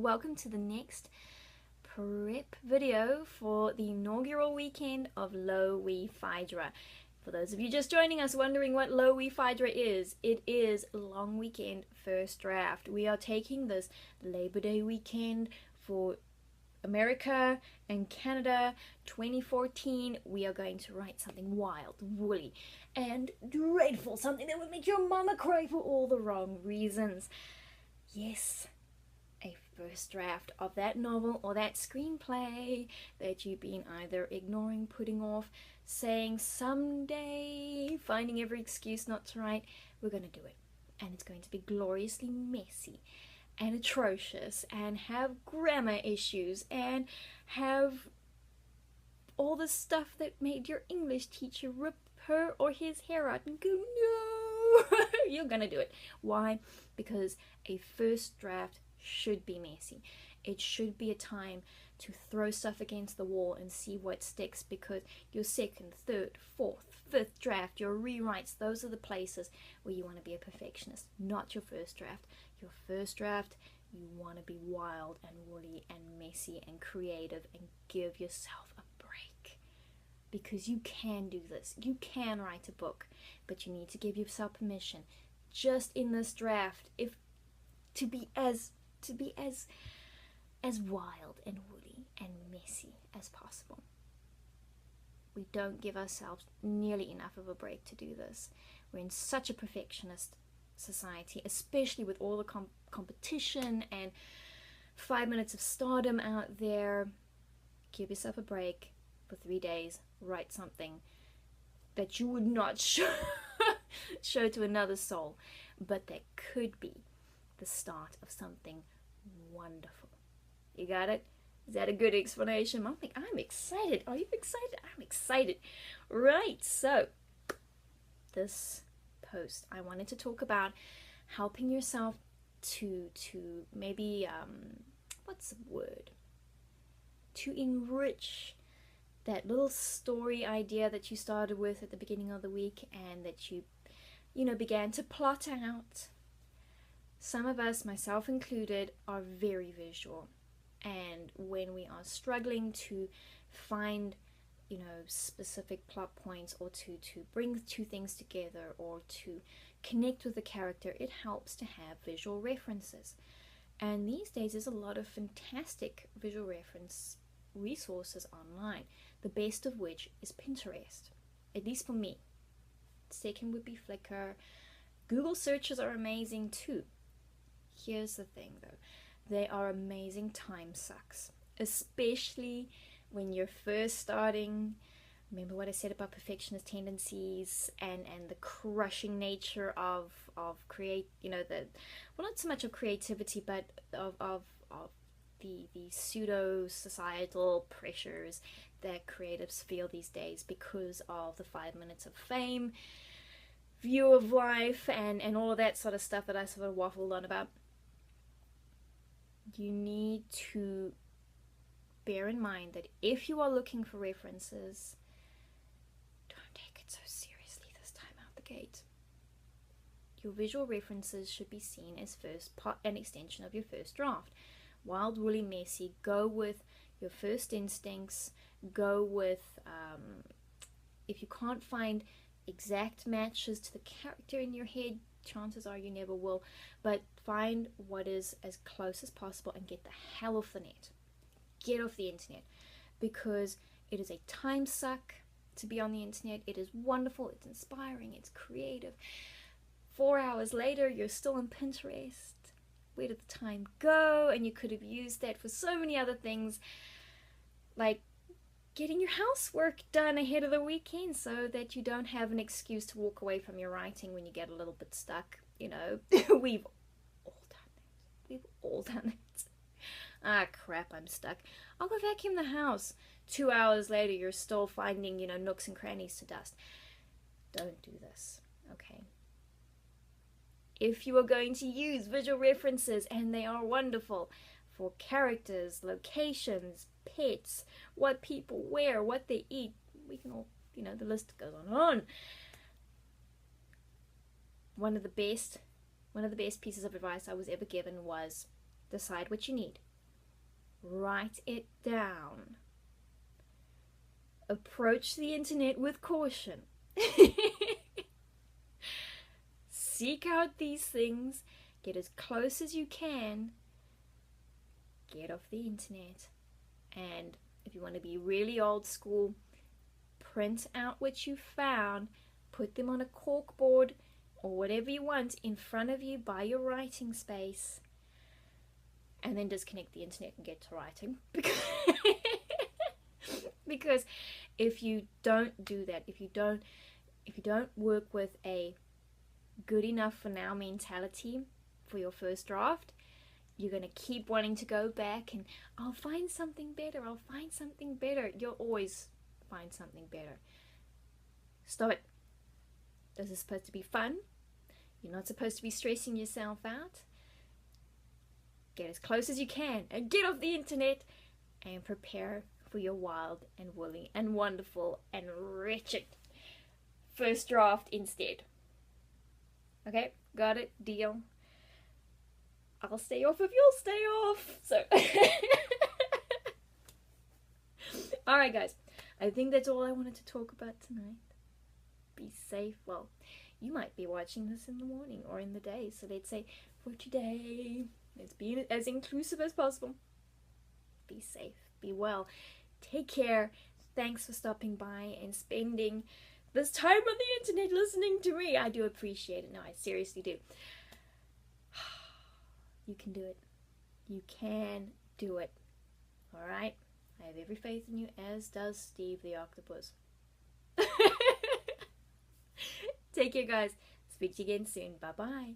welcome to the next prep video for the inaugural weekend of LoWeeFiDra. For those of you just joining us wondering what LoWeeFiDra is, it is long weekend first draft. We are taking this Labor Day weekend for America and Canada 2014. We are going to write something wild, woolly, and dreadful, something that would make your mama cry for all the wrong reasons. Yes, a first draft of that novel or that screenplay that you've been either ignoring, putting off, saying someday, finding every excuse not to write. We're going to do it, and it's going to be gloriously messy and atrocious and have grammar issues and have all the stuff that made your English teacher rip her or his hair out and go, no. You're gonna do it. Why? Because a first draft should be messy. It should be a time to throw stuff against the wall and see what sticks, because your second, third, fourth, fifth draft, your rewrites, those are the places where you want to be a perfectionist, not your first draft. Your first draft, you want to be wild and woolly and messy and creative and give yourself a break, because you can do this. You can write a book, but you need to give yourself permission just in this draft to be as wild and woolly and messy as possible. We don't give ourselves nearly enough of a break to do this. We're in such a perfectionist society, especially with all the competition and 5 minutes of stardom out there. Give yourself a break for 3 days. Write something that you would not show to another soul, but that could be the start of something wonderful. You got it? Is that a good explanation? I'm excited. Are you excited? I'm excited. Right, so this post, I wanted to talk about helping yourself to maybe, what's the word? To enrich that little story idea that you started with at the beginning of the week and that you began to plot out. Some of us, myself included, are very visual. And when we are struggling to find, specific plot points, or to bring two things together, or to connect with the character, it helps to have visual references. And these days there's a lot of fantastic visual reference resources online, the best of which is Pinterest, at least for me. Second would be Flickr. Google searches are amazing too. Here's the thing though, they are amazing time sucks, especially when you're first starting. Remember what I said about perfectionist tendencies and the crushing nature of not so much of creativity, but of the pseudo societal pressures that creatives feel these days because of the 5 minutes of fame view of life and all of that sort of stuff that I sort of waffled on about. You need to bear in mind that if you are looking for references, don't take it so seriously this time out the gate. Your visual references should be seen as an extension of your first draft. Wild, woolly, messy, go with your first instincts, go with, if you can't find exact matches to the character in your head, chances are you never will, but find what is as close as possible and get the hell off the net. Get off the internet, because it is a time suck to be on the internet. It is wonderful, it's inspiring, it's creative. 4 hours later, you're still on Pinterest. Where did the time go? And you could have used that for so many other things, like getting your housework done ahead of the weekend so that you don't have an excuse to walk away from your writing when you get a little bit stuck. We've all done it. Ah, crap, I'm stuck. I'll go vacuum the house. 2 hours later, you're still finding, nooks and crannies to dust. Don't do this, okay? If you are going to use visual references, and they are wonderful, for characters, locations, pets, what people wear, what they eat, we can all, the list goes on and on. One of the best pieces of advice I was ever given was decide what you need, Write it down. Approach the internet with caution. Seek out these things. Get as close as you can. Get off the internet. And if you want to be really old school, print out what you found, put them on a cork board or whatever you want in front of you by your writing space, and then disconnect the internet and get to writing. Because if you don't do that, if you don't work with a good enough for now mentality for your first draft, you're going to keep wanting to go back and I'll find something better, I'll find something better. You'll always find something better. Stop it. This is supposed to be fun. You're not supposed to be stressing yourself out. Get as close as you can and get off the internet and prepare for your wild and woolly and wonderful and wretched first draft instead. Okay, got it? Deal? I'll stay off if you'll stay off. So, alright guys, I think that's all I wanted to talk about tonight. Be safe. Well, you might be watching this in the morning or in the day, so let's say for today, let's be as inclusive as possible. Be safe, be well, take care. Thanks for stopping by and spending this time on the internet listening to me. I do appreciate it. No, I seriously do. You can do it. You can do it. Alright? I have every faith in you, as does Steve the octopus. Take care, guys. Speak to you again soon. Bye-bye.